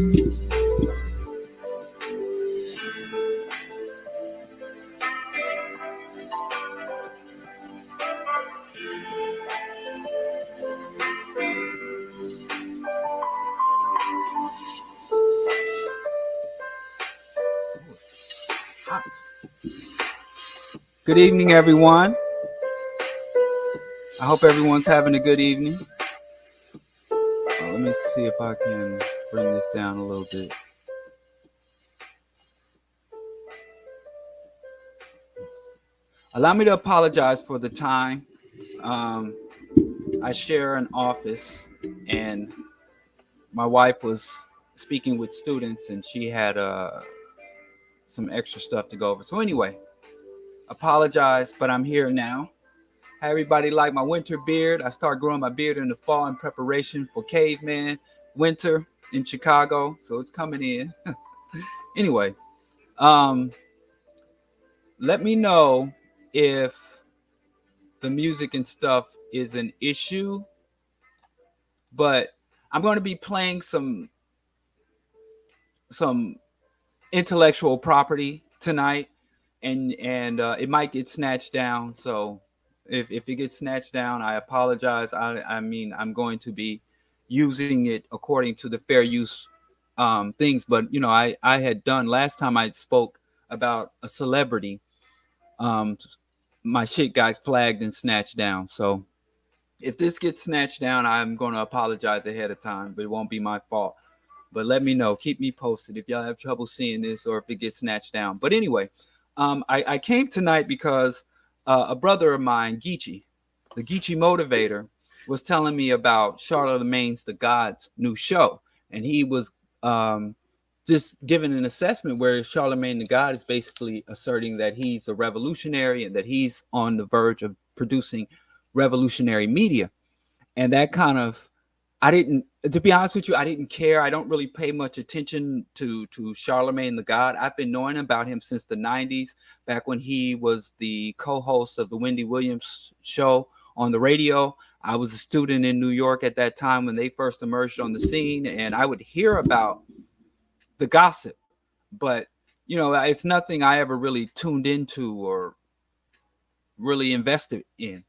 Good evening, everyone. I hope everyone's having a good evening. Let me see if I can bring this down a little bit. Allow me to apologize for the time. I share an office, and my wife was speaking with students, and she had some extra stuff to go over. So anyway, apologize, but I'm here now. How everybody like my winter beard? I start growing my beard in the fall in preparation for caveman winter in Chicago, so it's coming in. Anyway, let me know if the music and stuff is an issue, but I'm going to be playing some intellectual property tonight, and it might get snatched down. So if it gets snatched down, I apologize. I mean, I'm going to be using it according to the fair use things. But, you know, I had done last time I spoke about a celebrity. My shit got flagged and snatched down. So if this gets snatched down, I'm going to apologize ahead of time, but it won't be my fault. But let me know. Keep me posted if y'all have trouble seeing this or if it gets snatched down. But anyway, I came tonight because a brother of mine, Geechee, the Geechee Motivator, was telling me about Charlemagne's The God's new show. And he was just giving an assessment where Charlemagne the God is basically asserting that he's a revolutionary and that he's on the verge of producing revolutionary media. And that kind of, to be honest with you, I didn't care. I don't really pay much attention to Charlemagne the God. I've been knowing about him since the 90s, back when he was the co-host of the Wendy Williams show on the radio. I was a student in New York at that time when they first emerged on the scene, and I would hear about the gossip, but you know, it's nothing I ever really tuned into or really invested in.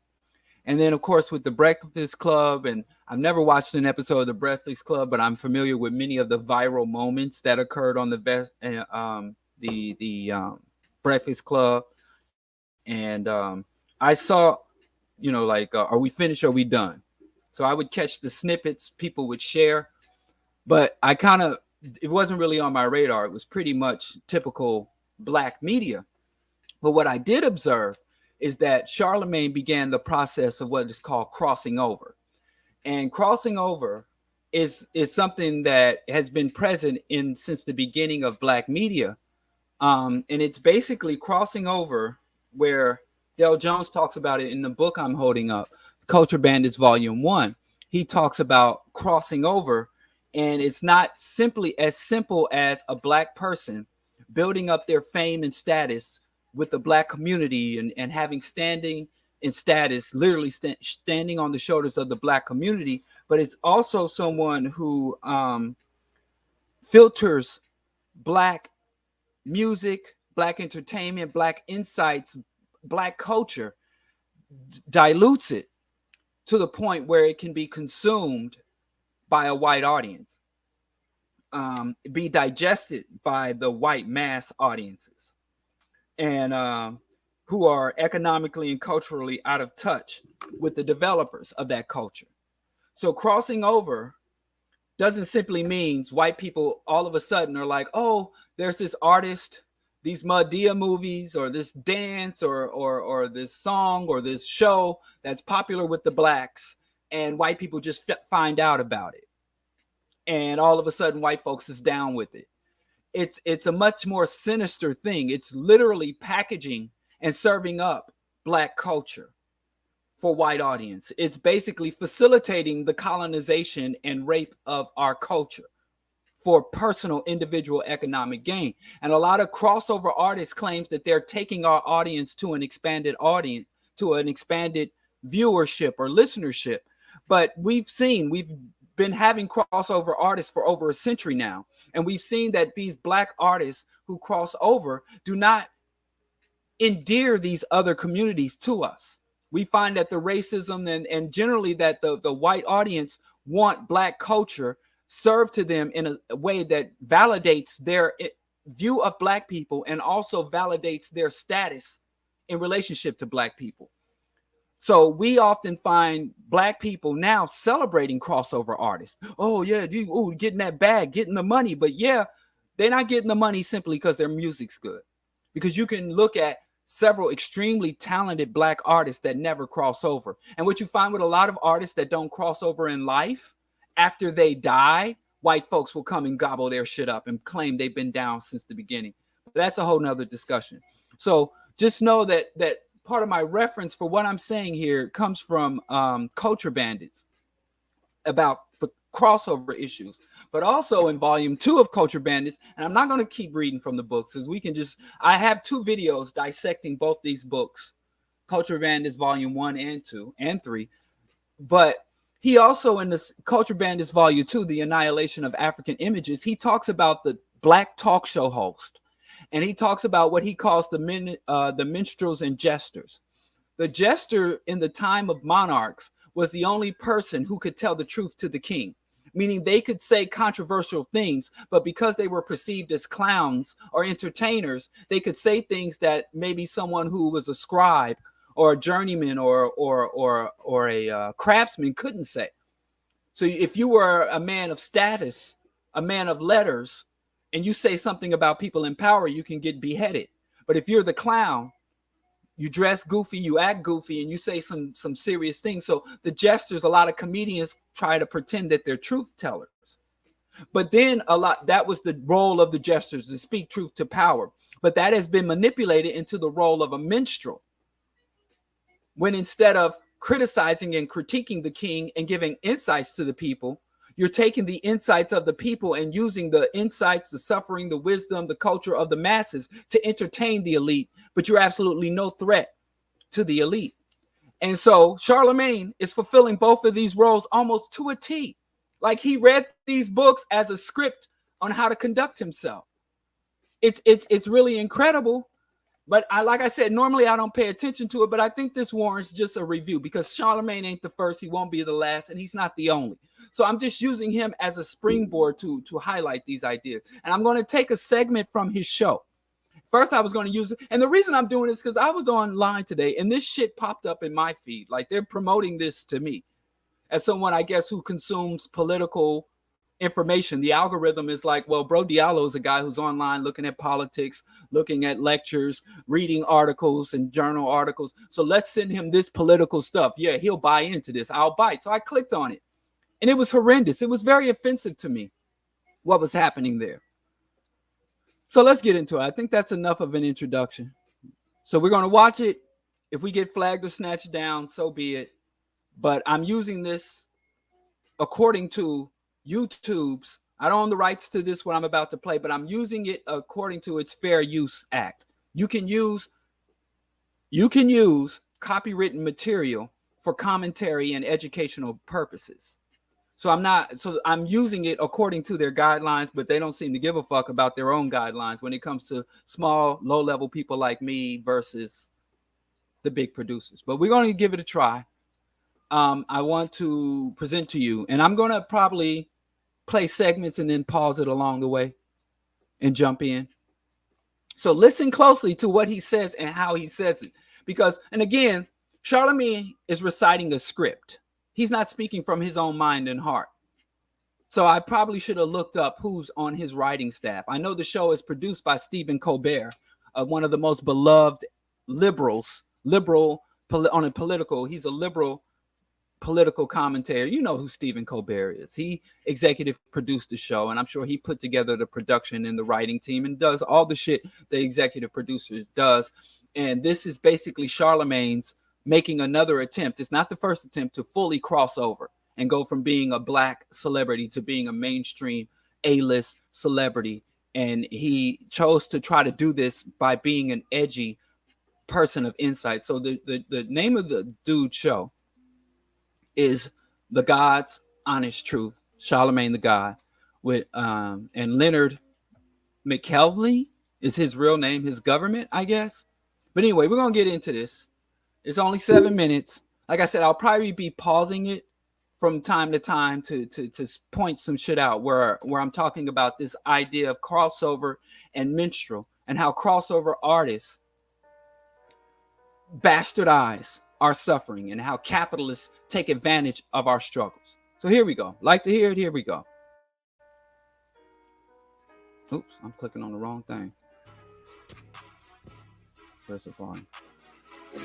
And then, of course, with the Breakfast Club, and I've never watched an episode of the Breakfast Club, but I'm familiar with many of the viral moments that occurred on the Breakfast Club. And I saw, you know, like, are we finished? Are we done? So I would catch the snippets people would share, but it wasn't really on my radar. It was pretty much typical Black media. But what I did observe is that Charlemagne began the process of what is called crossing over. And crossing over is something that has been present since the beginning of Black media. And it's basically crossing over where Del Jones talks about it in the book I'm holding up, Culture Bandits Volume 1. He talks about crossing over, and it's not simply as simple as a Black person building up their fame and status with the Black community and having standing in status, literally standing on the shoulders of the Black community, but it's also someone who filters Black music, Black entertainment, Black insights, Black culture, dilutes it to the point where it can be consumed by a white audience, be digested by the white mass audiences, and who are economically and culturally out of touch with the developers of that culture. So crossing over doesn't simply mean white people all of a sudden are like, oh, there's this artist, these Madea movies, or this dance, or this song, or this show that's popular with the Blacks, and white people just find out about it. And all of a sudden, white folks is down with it. It's a much more sinister thing. It's literally packaging and serving up Black culture for white audience. It's basically facilitating the colonization and rape of our culture for personal individual economic gain. And a lot of crossover artists claims that they're taking our audience to an expanded audience, to an expanded viewership or listenership. But we've been having crossover artists for over a century now. And we've seen that these black artists who cross over do not endear these other communities to us. We find that the racism and generally that the white audience want black culture served to them in a way that validates their view of black people and also validates their status in relationship to black people. So we often find black people now celebrating crossover artists. Oh yeah, getting that bag, getting the money. But yeah, they're not getting the money simply because their music's good. Because you can look at several extremely talented black artists that never cross over. And what you find with a lot of artists that don't cross over in life, after they die, white folks will come and gobble their shit up and claim they've been down since the beginning. But that's a whole nother discussion. So just know that part of my reference for what I'm saying here comes from Culture Bandits about the crossover issues, but also in volume 2 of Culture Bandits. And I'm not going to keep reading from the books because I have 2 videos dissecting both these books, Culture Bandits volume 1 and 2 and 3. But he also, in this Culture Bandits volume 2, The Annihilation of African Images, he talks about the black talk show host. And he talks about what he calls the minstrels and jesters. The jester in the time of monarchs was the only person who could tell the truth to the king, meaning they could say controversial things, but because they were perceived as clowns or entertainers, they could say things that maybe someone who was a scribe or a journeyman or a craftsman couldn't say. So if you were a man of status, a man of letters, and you say something about people in power, you can get beheaded. But if you're the clown, you dress goofy, you act goofy, and you say some serious things. So the jesters, a lot of comedians try to pretend that they're truth tellers. But then that was the role of the jesters, to speak truth to power. But that has been manipulated into the role of a minstrel, when instead of criticizing and critiquing the king and giving insights to the people, you're taking the insights of the people and using the insights, the suffering, the wisdom, the culture of the masses to entertain the elite, but you're absolutely no threat to the elite. And so Charlemagne is fulfilling both of these roles almost to a T. Like he read these books as a script on how to conduct himself. It's really incredible. But like I said, normally I don't pay attention to it, but I think this warrants just a review because Charlemagne ain't the first, he won't be the last, and he's not the only. So I'm just using him as a springboard to highlight these ideas. And I'm going to take a segment from his show. First, I was going to use it. And the reason I'm doing this is because I was online today and this shit popped up in my feed. Like they're promoting this to me as someone, I guess, who consumes political information. The algorithm is like, well, BroDiallo is a guy who's online looking at politics, looking at lectures, reading articles and journal articles. So let's send him this political stuff. Yeah, he'll buy into this. I'll bite. So I clicked on it and it was horrendous. It was very offensive to me what was happening there. So let's get into it. I think that's enough of an introduction. So we're going to watch it. If we get flagged or snatched down, so be it. But I'm using this according to YouTube's, I don't own the rights to this, what I'm about to play, but I'm using it according to its Fair Use Act. You can use copywritten material for commentary and educational purposes. So I'm using it according to their guidelines, but they don't seem to give a fuck about their own guidelines when it comes to small, low-level people like me versus the big producers. But we're going to give it a try. I want to present to you, and I'm going to probably play segments and then pause it along the way and jump in. So listen closely to what he says and how he says it. Because, and again, Charlemagne is reciting a script. He's not speaking from his own mind and heart. So I probably should have looked up who's on his writing staff. I know the show is produced by Stephen Colbert, one of the most beloved liberals, on a political, he's a liberal political commentator. You know who Stephen Colbert is. He executive produced the show, and I'm sure he put together the production and the writing team and does all the shit the executive producer does. And this is basically Charlemagne's making another attempt. It's not the first attempt to fully cross over and go from being a black celebrity to being a mainstream A-list celebrity. And he chose to try to do this by being an edgy person of insight. So the name of the dude's show is The God's Honest Truth. Charlemagne the God, with and Leonard McKelvey is his real name, his government, I guess. But anyway, we're gonna get into this. It's only 7 minutes. Like I said, I'll probably be pausing it from time to time to point some shit out where I'm talking about this idea of crossover and minstrel and how crossover artists bastardize our suffering and how capitalists take advantage of our struggles. So here we go. Like to hear it? Here we go. Oops, I'm clicking on the wrong thing. Where's the volume? Hey,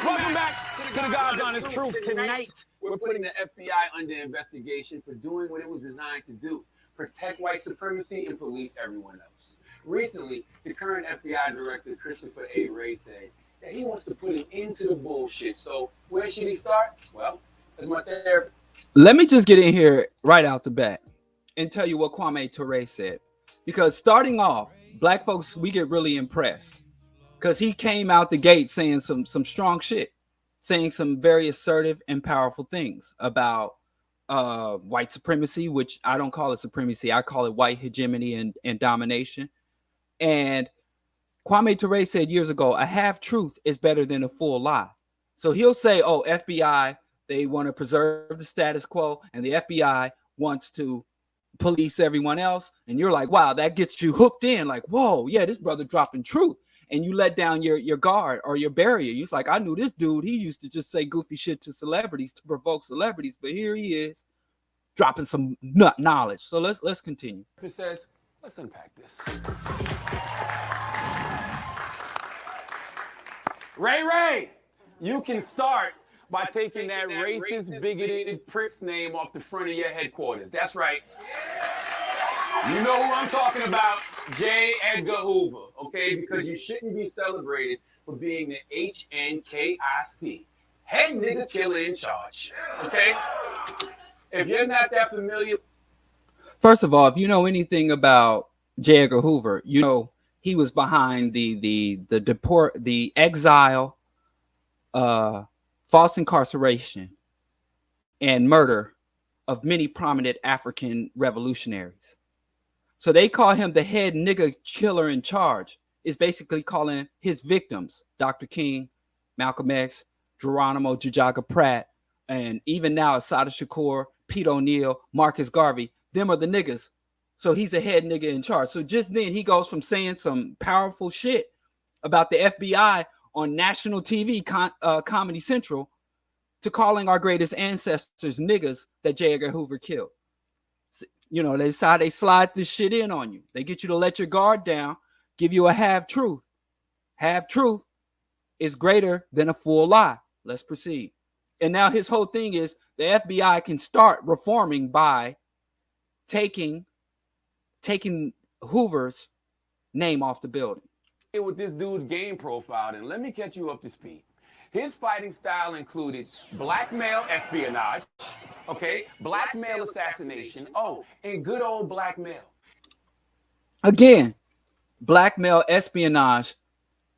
welcome back to the God's Honest Truth. Tonight, we're putting the FBI under investigation for doing what it was designed to do: protect white supremacy and police everyone else. Recently, the current FBI director, Christopher A. Wray, said that he wants to put an end to the bullshit. So where should he start? Well, as my therapist. Let me just get in here right out the bat and tell you what Kwame Ture said. Because starting off, black folks, we get really impressed. Because he came out the gate saying some strong shit. Saying some very assertive and powerful things about white supremacy, which I don't call it supremacy. I call it white hegemony and domination. And Kwame Ture said years ago, a half truth is better than a full lie. So he'll say, oh, FBI, they want to preserve the status quo, and the FBI wants to police everyone else. And you're like, wow, that gets you hooked in. Like, whoa, yeah, this brother dropping truth. And you let down your guard or your barrier. You're like, I knew this dude. He used to just say goofy shit to celebrities to provoke celebrities, but here he is dropping some nut knowledge. So let's continue. It says, let's unpack this. Ray, you can start by taking that racist, bigoted prick's name off the front of your headquarters. That's right. You know who I'm talking about, J. Edgar Hoover, okay? Because you shouldn't be celebrated for being the HNKIC, head nigga killer in charge, okay? If you're not that familiar. First of all, if you know anything about J. Edgar Hoover, you know he was behind the exile, false incarceration, and murder of many prominent African revolutionaries. So they call him the head nigga killer in charge. Is basically calling his victims, Dr. King, Malcolm X, Geronimo Jajaga Pratt, and even now Assata Shakur, Pete O'Neill, Marcus Garvey. Them are the niggas. So he's a head nigga in charge. So just then he goes from saying some powerful shit about the FBI on national TV, Comedy Central, to calling our greatest ancestors niggas that J. Edgar Hoover killed. You know, that's how they slide this shit in on you. They get you to let your guard down, give you a half truth. Half truth is greater than a full lie. Let's proceed. And now his whole thing is the FBI can start reforming by taking Hoover's name off the building. With this dude's game profile, and let me catch you up to speed. His fighting style included blackmail espionage, okay, blackmail assassination, and good old blackmail. Again, blackmail espionage.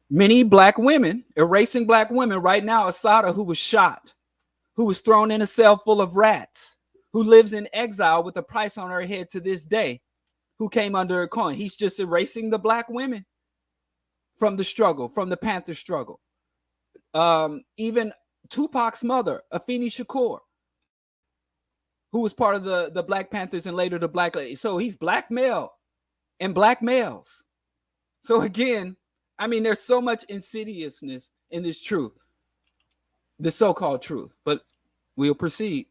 Many black women, erasing black women right now. Assata, who was shot, who was thrown in a cell full of rats, who lives in exile with a price on her head to this day, who came under a coin. He's just erasing the black women from the struggle, from the Panther struggle. Even Tupac's mother, Afeni Shakur, who was part of the Black Panthers and later the Black Lady. So he's blackmail and black males. So again, I mean, there's so much insidiousness in this truth, the so-called truth, but we'll proceed.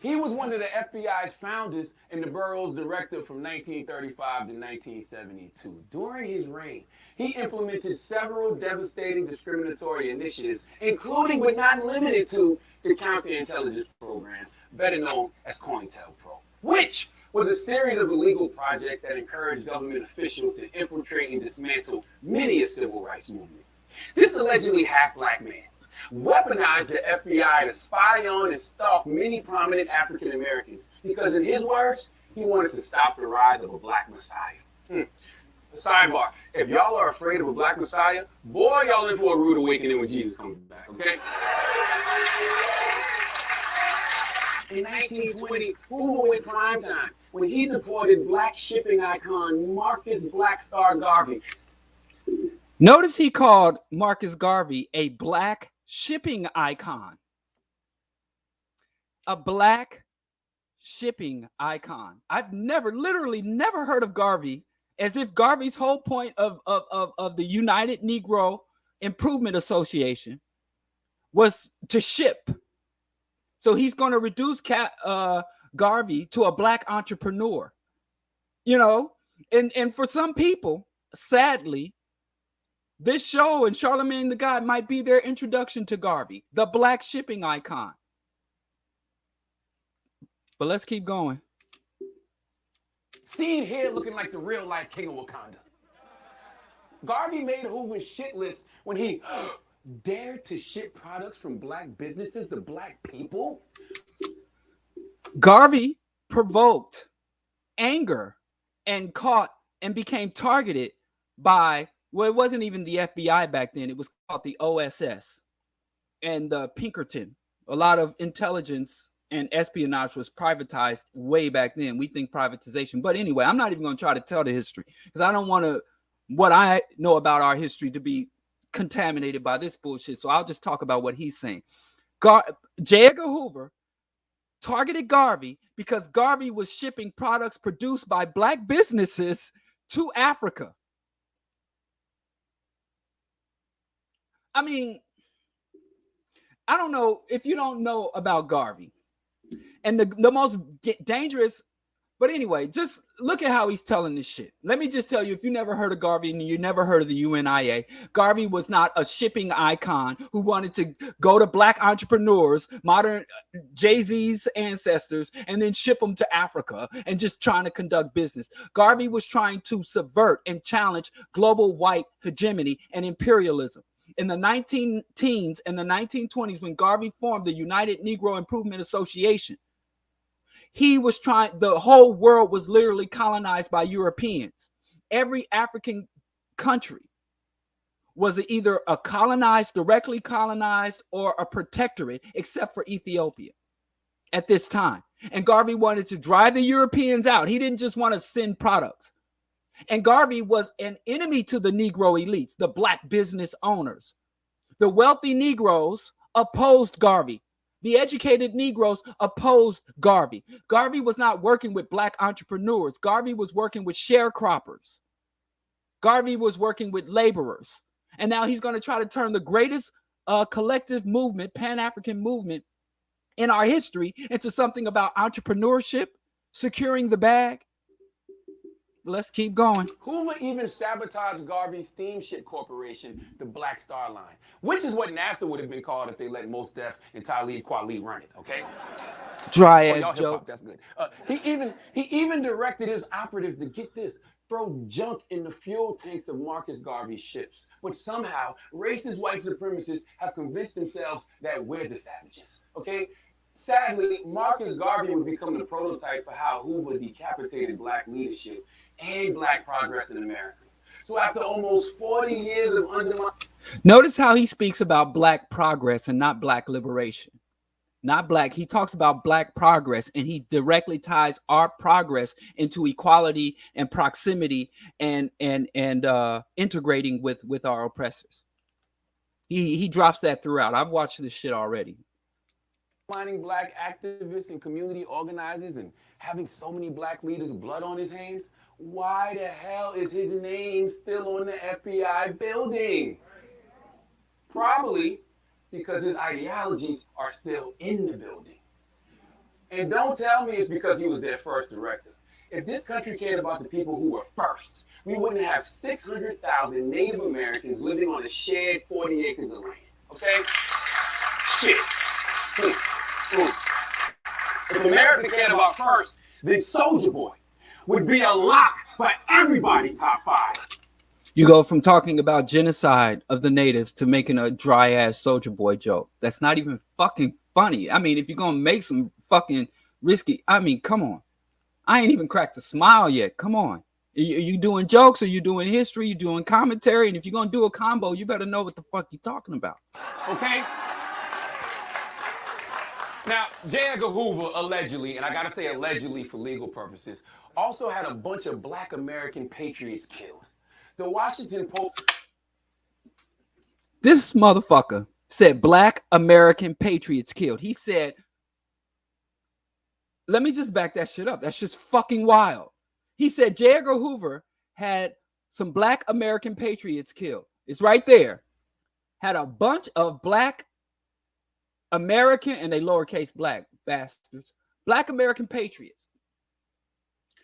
He was one of the FBI's founders and the borough's director from 1935 to 1972. During his reign, he implemented several devastating discriminatory initiatives, including but not limited to the counterintelligence program, better known as COINTELPRO, which was a series of illegal projects that encouraged government officials to infiltrate and dismantle many a civil rights movement. This allegedly half-black man weaponized the FBI to spy on and stalk many prominent African Americans because, in his words, he wanted to stop the rise of a black messiah. Sidebar, if y'all are afraid of a black messiah, boy, y'all in for a rude awakening when Jesus comes back, okay? In 1920, Hoover went prime time when he deported black shipping icon Marcus Black Star Garvey. Notice he called Marcus Garvey a black shipping icon. A black shipping icon. I've literally never heard of Garvey, as if Garvey's whole point of the United Negro Improvement Association was to ship. So he's going to reduce Garvey to a black entrepreneur, you know, and for some people, sadly, this show and Charlemagne the God might be their introduction to Garvey, the black shipping icon. But let's keep going. Seen here looking like the real life king of Wakanda. Garvey made Hoover's shit list when he dared to ship products from black businesses to black people. Garvey provoked anger and caught and became targeted by, well, it wasn't even the FBI back then. It was called the OSS and the Pinkerton. A lot of intelligence and espionage was privatized way back then. We think privatization. But anyway, I'm not even going to try to tell the history because I don't want what I know about our history to be contaminated by this bullshit. So I'll just talk about what he's saying. J. Edgar Hoover targeted Garvey because Garvey was shipping products produced by black businesses to Africa. I mean, I don't know if you don't know about Garvey. And the most dangerous, but anyway, just look at how he's telling this shit. Let me just tell you, if you never heard of Garvey and you never heard of the UNIA, Garvey was not a shipping icon who wanted to go to black entrepreneurs, modern Jay-Z's ancestors, and then ship them to Africa and just trying to conduct business. Garvey was trying to subvert and challenge global white hegemony and imperialism. In the 19-teens and the 1920s, when Garvey formed the United Negro Improvement Association, he was the whole world was literally colonized by Europeans. Every African country was either a directly colonized, or a protectorate, except for Ethiopia at this time. And Garvey wanted to drive the Europeans out. He didn't just want to send products. And Garvey was an enemy to the Negro elites, the black business owners. The wealthy Negroes opposed Garvey. The educated Negroes opposed Garvey. Garvey was not working with black entrepreneurs. Garvey was working with sharecroppers. Garvey was working with laborers. And now he's going to try to turn the greatest collective movement, Pan-African movement in our history, into something about entrepreneurship, securing the bag. Let's keep going. Hoover even sabotaged Garvey's steamship corporation, the Black Star Line, which is what NASA would have been called if they let Mos Def and Talib Kweli run it, okay? Dry ass joke. That's good. He even directed his operatives to, get this, throw junk in the fuel tanks of Marcus Garvey's ships. But somehow, racist white supremacists have convinced themselves that we're the savages, okay? Sadly, Marcus Garvey would become the prototype for how Hoover decapitated black leadership and black progress in America. So after almost 40 years of undermining... Notice how he speaks about black progress and not black liberation. Not black. He talks about black progress, and he directly ties our progress into equality and proximity and integrating with our oppressors. He drops that throughout. I've watched this shit already. Finding black activists and community organizers and having so many black leaders' blood on his hands, why the hell is his name still on the FBI building? Probably because his ideologies are still in the building. And don't tell me it's because he was their first director. If this country cared about the people who were first, we wouldn't have 600,000 Native Americans living on a shared 40 acres of land, okay? Shit. If America cared about first, then Soulja Boy would be a lock for everybody's top 5. You go from talking about genocide of the natives to making a dry ass Soulja Boy joke. That's not even fucking funny. I mean, if you're gonna make some fucking risky, I mean, come on. I ain't even cracked a smile yet. Come on. Are you doing jokes, or you doing history? You doing commentary? And if you're gonna do a combo, you better know what the fuck you're talking about. Okay. Now, J. Edgar Hoover allegedly, and I gotta say allegedly for legal purposes, also had a bunch of black American patriots killed. The Washington Post. This motherfucker said black American patriots killed. He said, let me just back that shit up. That's just fucking wild. He said J. Edgar Hoover had some black American patriots killed. It's right there. Had a bunch of black American, and they lowercase black bastards, black American patriots.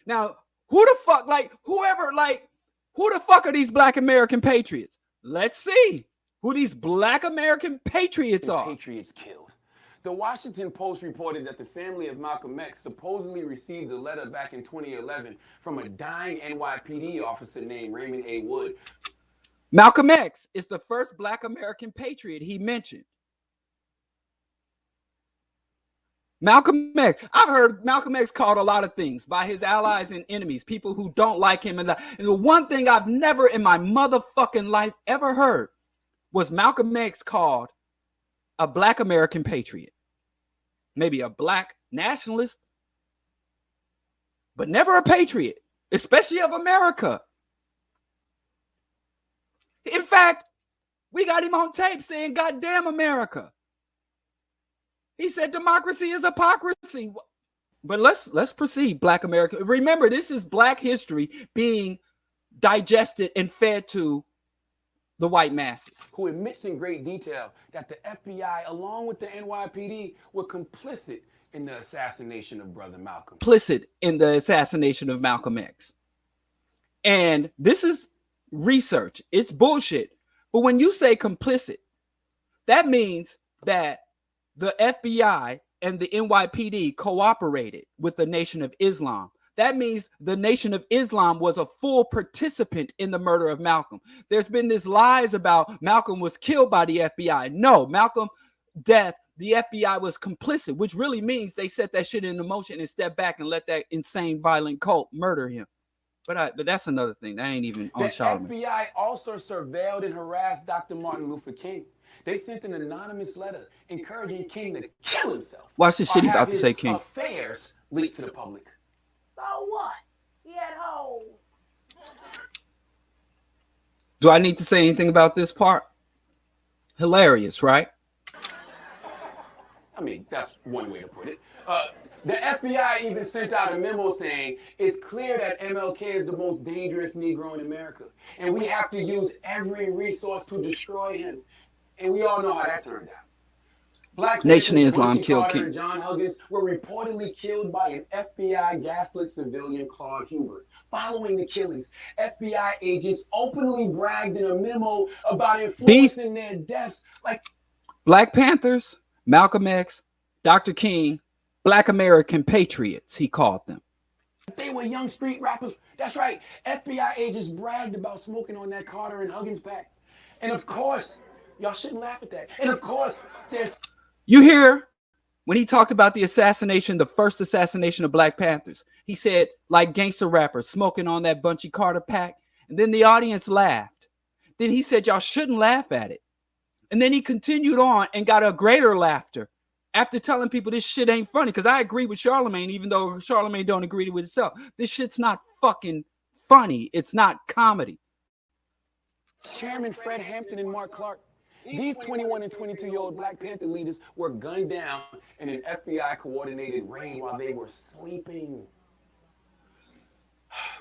Now, who the fuck, who the fuck are these black American patriots? Let's see who these black American patriots are. Patriots killed. The Washington Post reported that the family of Malcolm X supposedly received a letter back in 2011 from a dying NYPD officer named Raymond A. Wood. Malcolm X is the first black American patriot he mentioned. Malcolm X. I've heard Malcolm X called a lot of things by his allies and enemies, people who don't like him. And the one thing I've never in my motherfucking life ever heard was Malcolm X called a black American patriot. Maybe a black nationalist, but never a patriot, especially of America. In fact, we got him on tape saying, "Goddamn America." He said democracy is hypocrisy. But let's proceed, black America. Remember, this is black history being digested and fed to the white masses. Who admits in great detail that the FBI, along with the NYPD, were complicit in the assassination of Brother Malcolm. Complicit in the assassination of Malcolm X. And this is research. It's bullshit. But when you say complicit, that means that the FBI and the NYPD cooperated with the Nation of Islam. That means the Nation of Islam was a full participant in the murder of Malcolm. There's been this lies about Malcolm was killed by the FBI. No, Malcolm's death, the FBI was complicit, which really means they set that shit into motion and stepped back and let that insane, violent cult murder him. But that's another thing. That ain't even on Charlemagne. The FBI also surveilled and harassed Dr. Martin Luther King. They sent an anonymous letter encouraging King to kill himself. Watch this shit he about to say, King. Affairs leaked to the public. So what? He had hoes. Do I need to say anything about this part? Hilarious, right? I mean, that's one way to put it. The FBI even sent out a memo saying it's clear that MLK is the most dangerous Negro in America, and we have to use every resource to destroy him. And we all know how that turned out. Black Nation of Islam killed Carter King. And John Huggins were reportedly killed by an FBI gaslit civilian, Claude Hubert. Following the killings, FBI agents openly bragged in a memo about influencing their deaths. Like Black Panthers, Malcolm X, Dr. King, Black American patriots, he called them. They were young street rappers. That's right. FBI agents bragged about smoking on that Carter and Huggins pack. And of course, y'all shouldn't laugh at that. And of course, there's... You hear when he talked about the assassination, the first assassination of Black Panthers, he said, like gangster rappers smoking on that Bunchy Carter pack. And then the audience laughed. Then he said, y'all shouldn't laugh at it. And then he continued on and got a greater laughter after telling people this shit ain't funny. Because I agree with Charlemagne, even though Charlemagne don't agree with itself. This shit's not fucking funny. It's not comedy. Chairman Fred Hampton and Mark Clark. These 21 and 22-year-old Black Panther leaders were gunned down in an FBI-coordinated raid while they were sleeping.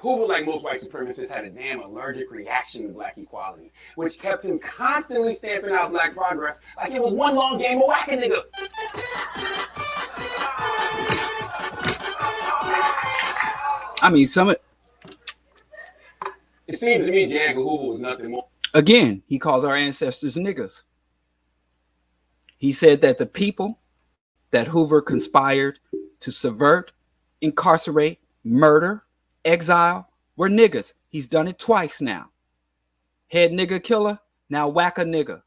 Hoover, like most white supremacists, had a damn allergic reaction to black equality, which kept him constantly stamping out black progress like it was one long game of Wack a nigga. I mean, It seems to me J. Edgar Hoover was nothing more. Again, he calls our ancestors niggas. He said that the people that Hoover conspired to subvert, incarcerate, murder, exile were niggas. He's done it twice now. Head nigga killer, now whack a nigga.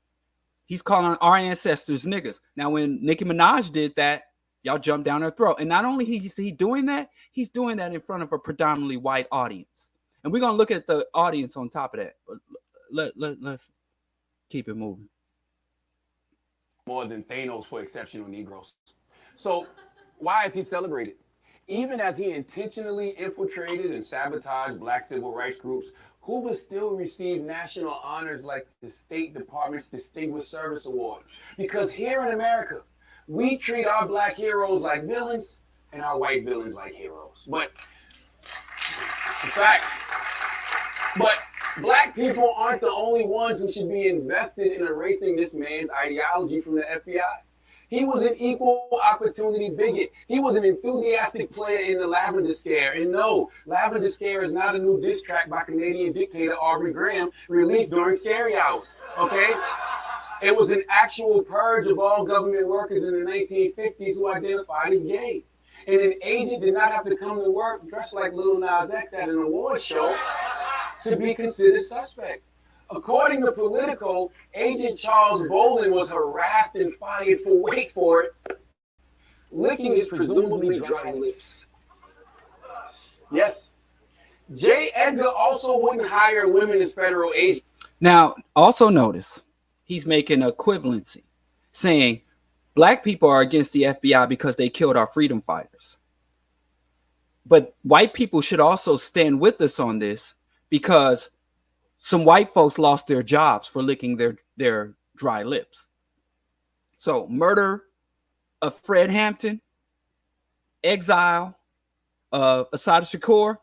He's calling our ancestors niggas. Now, when Nicki Minaj did that, y'all jumped down her throat. And not only is he doing that, he's doing that in front of a predominantly white audience. And we're going to look at the audience on top of that. But let's keep it moving. More than Thanos for exceptional Negroes. So why is he celebrated? Even as he intentionally infiltrated and sabotaged black civil rights groups, Hoover still received national honors like the State Department's Distinguished Service Award. Because here in America, we treat our black heroes like villains and our white villains like heroes. But it's a fact. But black people aren't the only ones who should be invested in erasing this man's ideology from the FBI. He was an equal opportunity bigot. He was an enthusiastic player in the Lavender Scare. And no, Lavender Scare is not a new diss track by Canadian dictator Aubrey Graham released during Scary Hours, okay? It was an actual purge of all government workers in the 1950s who identified as gay. And an agent did not have to come to work dressed like Lil Nas X at an award show to be considered suspect. According to Politico, Agent Charles Bolin was harassed and fired for, wait for it, licking his presumably dry lips. Yes. J. Edgar also wouldn't hire women as federal agents. Now, also notice, he's making equivalency, saying black people are against the FBI because they killed our freedom fighters. But white people should also stand with us on this because some white folks lost their jobs for licking their dry lips. So murder of Fred Hampton, exile of Assad Shakur,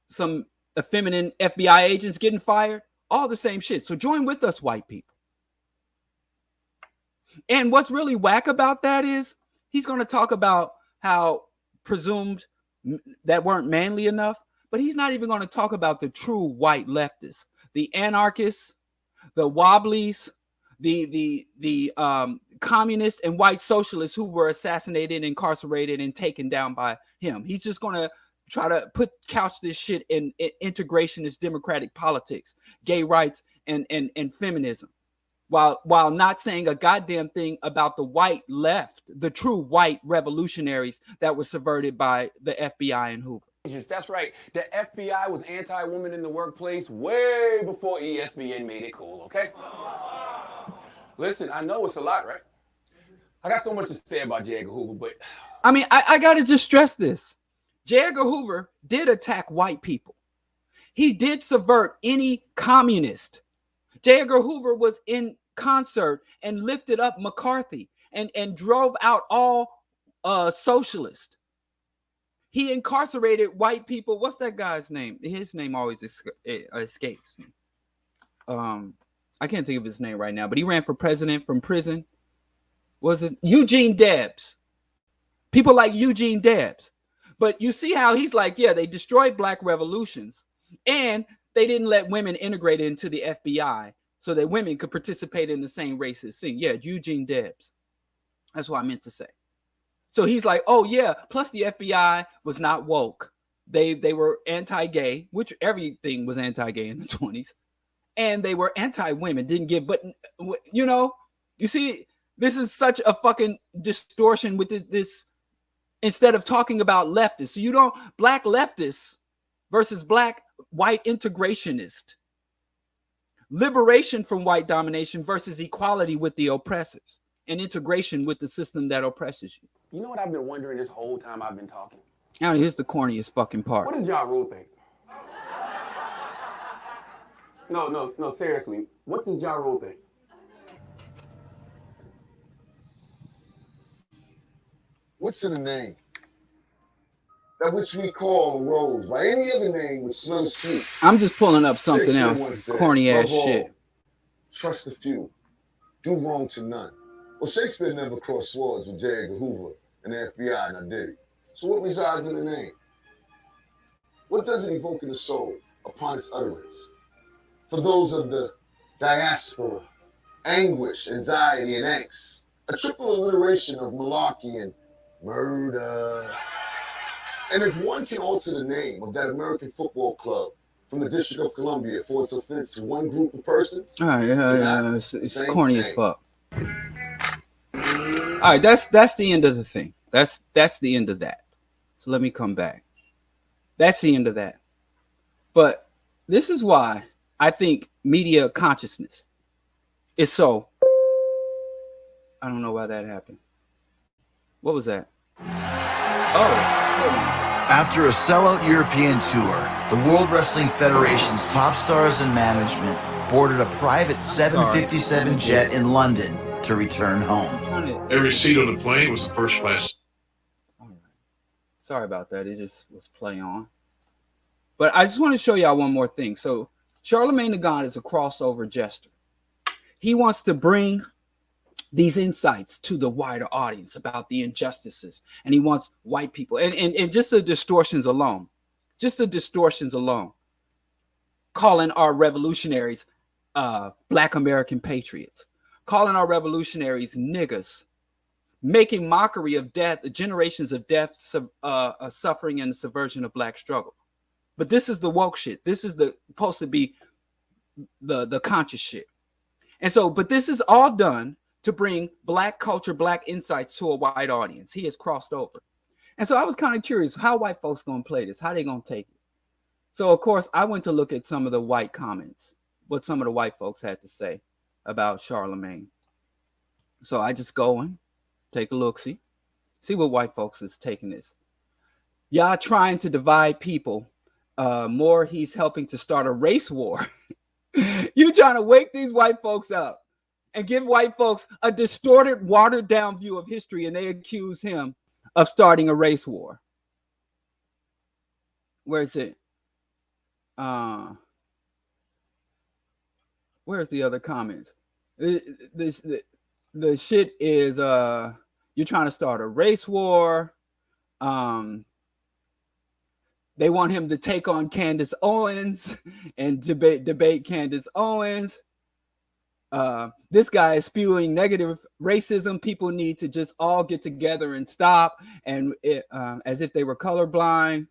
some effeminate FBI agents getting fired, all the same shit. So join with us, white people. And what's really whack about that is he's going to talk about how presumed that weren't manly enough, but he's not even going to talk about the true white leftists, the anarchists, the wobblies, the communists and white socialists who were assassinated, incarcerated, and taken down by him. He's just going to try to couch this shit in integrationist democratic politics, gay rights, and feminism, while not saying a goddamn thing about the white left, the true white revolutionaries that were subverted by the FBI and Hoover. That's right. The FBI was anti-women in the workplace way before ESPN made it cool, okay? Listen, I know it's a lot, right? I got so much to say about J. Edgar Hoover, but... I mean, I got to just stress this. J. Edgar Hoover did attack white people. He did subvert any communist. J. Edgar Hoover was in concert and lifted up McCarthy and drove out all socialists. He incarcerated white people. What's that guy's name? His name always escapes me. I can't think of his name right now, but he ran for president from prison. Was it Eugene Debs? People like Eugene Debs. But you see how he's like, yeah, they destroyed black revolutions and they didn't let women integrate into the FBI so that women could participate in the same racist thing. Yeah, Eugene Debs. That's what I meant to say. So he's like, oh, yeah, plus the FBI was not woke. They were anti-gay, which everything was anti-gay in the 20s. And they were anti-women, didn't give, but, you know, you see, this is such a fucking distortion with this instead of talking about leftists. So you don't, black leftists versus black white integrationist. Liberation from white domination versus equality with the oppressors and integration with the system that oppresses you. You know what I've been wondering this whole time I've been talking? Now here's the corniest fucking part. What does Ja Rule think? No, seriously. What does Ja Rule think? What's in a name? That which we call a rose. By any other name would smell sweet. I'm just pulling up something else. Corny ass shit. Trust a few. Do wrong to none. Well, Shakespeare never crossed swords with J. Edgar Hoover and the FBI, now did he? So what resides in the name? What does it evoke in the soul upon its utterance? For those of the diaspora, anguish, anxiety, and angst, a triple alliteration of malarkey and murder. And if one can alter the name of that American football club from the District of Columbia for its offense to one group of persons, all right, it's corny as fuck. All right, that's the end of the thing. That's the end of that. So let me come back. That's the end of that. But this is why I think media consciousness is so. I don't know why that happened. What was that? Oh. After a sellout European tour, the World Wrestling Federation's top stars and management boarded a private 757 jet in London to return home. Every seat on the plane was a first class. All right. Sorry about that. It just was play on. But I just want to show y'all one more thing. So Charlemagne the God is a crossover jester. He wants to bring these insights to the wider audience about the injustices. And he wants white people and just the distortions alone, calling our revolutionaries Black American patriots, calling our revolutionaries niggas, making mockery of death, the generations of death, suffering, and the subversion of Black struggle. But this is the woke shit. This is supposed to be the conscious shit. And so, but this is all done to bring Black culture, Black insights to a white audience. He has crossed over. And so I was kind of curious, how white folks going to play this? How they going to take it? So, of course, I went to look at some of the white comments, what some of the white folks had to say about Charlemagne. So I just go and take a look, see what white folks is taking this. Y'all trying to divide people. More, he's helping to start a race war. You trying to wake these white folks up and give white folks a distorted, watered down view of history, and they accuse him of starting a race war. Where is it? Where's the other comments? The shit is you're trying to start a race war. They want him to take on Candace Owens and debate Candace Owens. This guy is spewing negative racism. People need to just all get together and stop. And as if they were colorblind.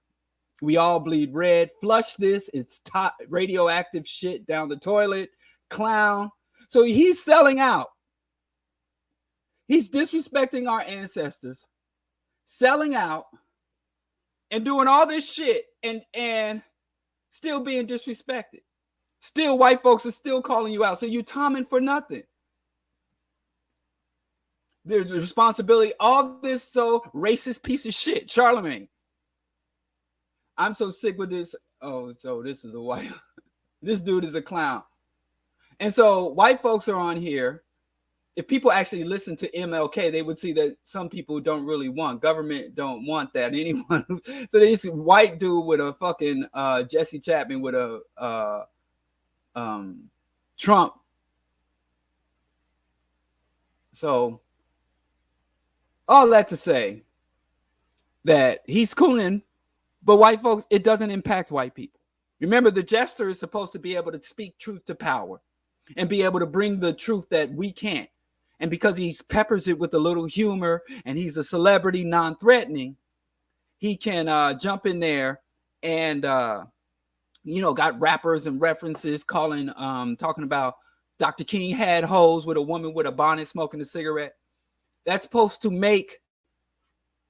We all bleed red. Flush this. It's radioactive shit down the toilet. Clown. So he's selling out. He's disrespecting our ancestors, selling out, and doing all this shit and still being disrespected. Still, white folks are still calling you out. So you Tomming for nothing. The responsibility, all this so racist piece of shit, Charlemagne. I'm so sick with this. Oh, so this is a white. This dude is a clown. And so white folks are on here. If people actually listen to MLK, they would see that some people don't really want government, don't want that. Anyone. So this white dude with a fucking Jesse Chapman with a Trump. So all that to say that he's cooling. But white folks, it doesn't impact white people. Remember, the jester is supposed to be able to speak truth to power and be able to bring the truth that we can't. And because he peppers it with a little humor and he's a celebrity, non-threatening, he can jump in there and, got rappers and references talking about Dr. King had hoes with a woman with a bonnet smoking a cigarette. That's supposed to make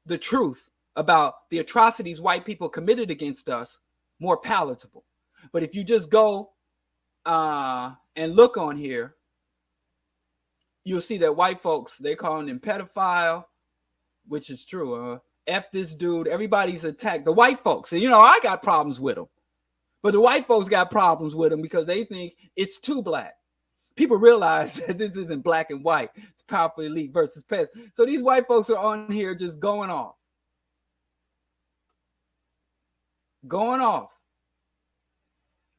the truth about the atrocities white people committed against us more palatable. But if you just go and look on here, you'll see that white folks, they're calling him pedophile, which is true. F this dude. Everybody's attacked. The white folks, and I got problems with them. But the white folks got problems with them because they think it's too black. People realize that this isn't black and white. It's powerful elite versus pest. So these white folks are on here just going off.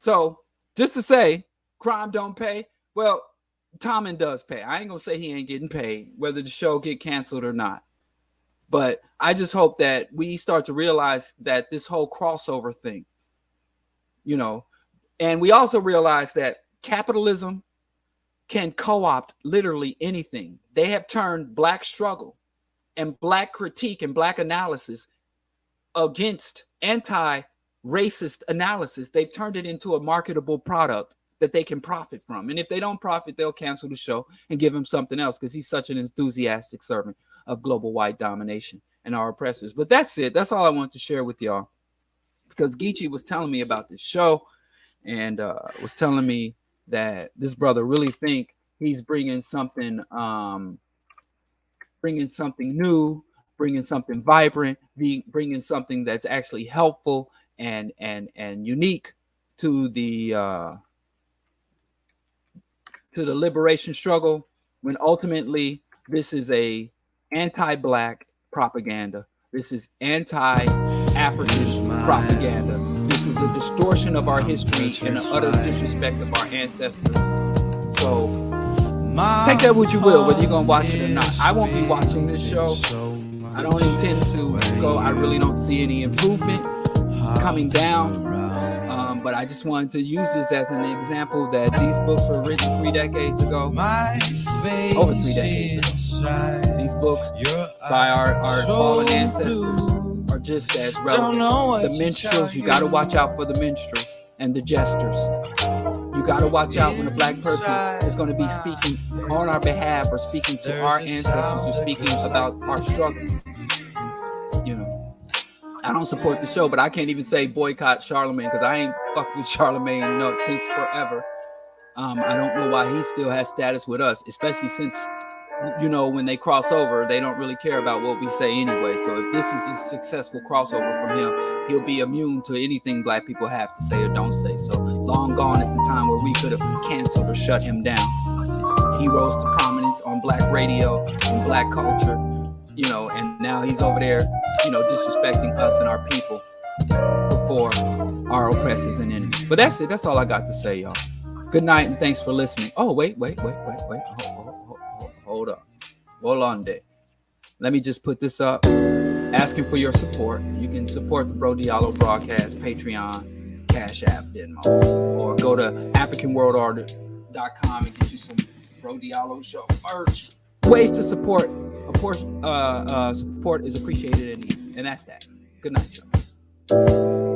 So just to say, crime don't pay. Well, Tommen does pay. I ain't gonna say he ain't getting paid, whether the show get canceled or not. But I just hope that we start to realize that this whole crossover thing, and we also realize that capitalism can co-opt literally anything. They have turned black struggle and black critique and black analysis against anti-racist analysis. They've turned it into a marketable product that they can profit from. And if they don't profit, they'll cancel the show and give him something else because he's such an enthusiastic servant of global white domination and our oppressors. But that's it. That's all I want to share with y'all, because Geechee was telling me about this show and was telling me that this brother really think he's bringing something new, bringing something vibrant, bringing something that's actually helpful and unique to the liberation struggle, when ultimately this is a anti-black propaganda. This is anti-African propaganda. This is a distortion of our history and an utter disrespect of our ancestors. So take that what you will, whether you're going to watch it or not. I won't be watching this show. I don't intend to go. I really don't see any improvement coming down. But I just wanted to use this as an example that these books were written 3 decades ago. Over 3 decades ago. These books by our fallen ancestors are just as relevant. The minstrels, you got to watch out for the minstrels and the jesters. You got to watch out when a black person is going to be speaking on our behalf or speaking to our ancestors or speaking about our struggle. You know, I don't support the show, but I can't even say boycott Charlemagne because I ain't fucked with Charlemagne since forever. I don't know why he still has status with us, especially since, you know, when they cross over, they don't really care about what we say anyway. So if this is a successful crossover from him, he'll be immune to anything black people have to say or don't say. So long gone is the time where we could have canceled or shut him down. He rose to prominence on black radio and black culture, you know, and now he's over there, you know, disrespecting us and our people before our oppressors and enemies. But that's it. That's all I got to say, y'all. Good night and thanks for listening. Oh, wait. Hold up. Hold on there. Let me just put this up. Asking for your support. You can support the BroDiallo broadcast, Patreon, CashApp, Venmo, or go to AfricanWorldOrder.com and get you some BroDiallo Show merch. Ways to support. Of course, support is appreciated and needed. And that's that. Good night, y'all.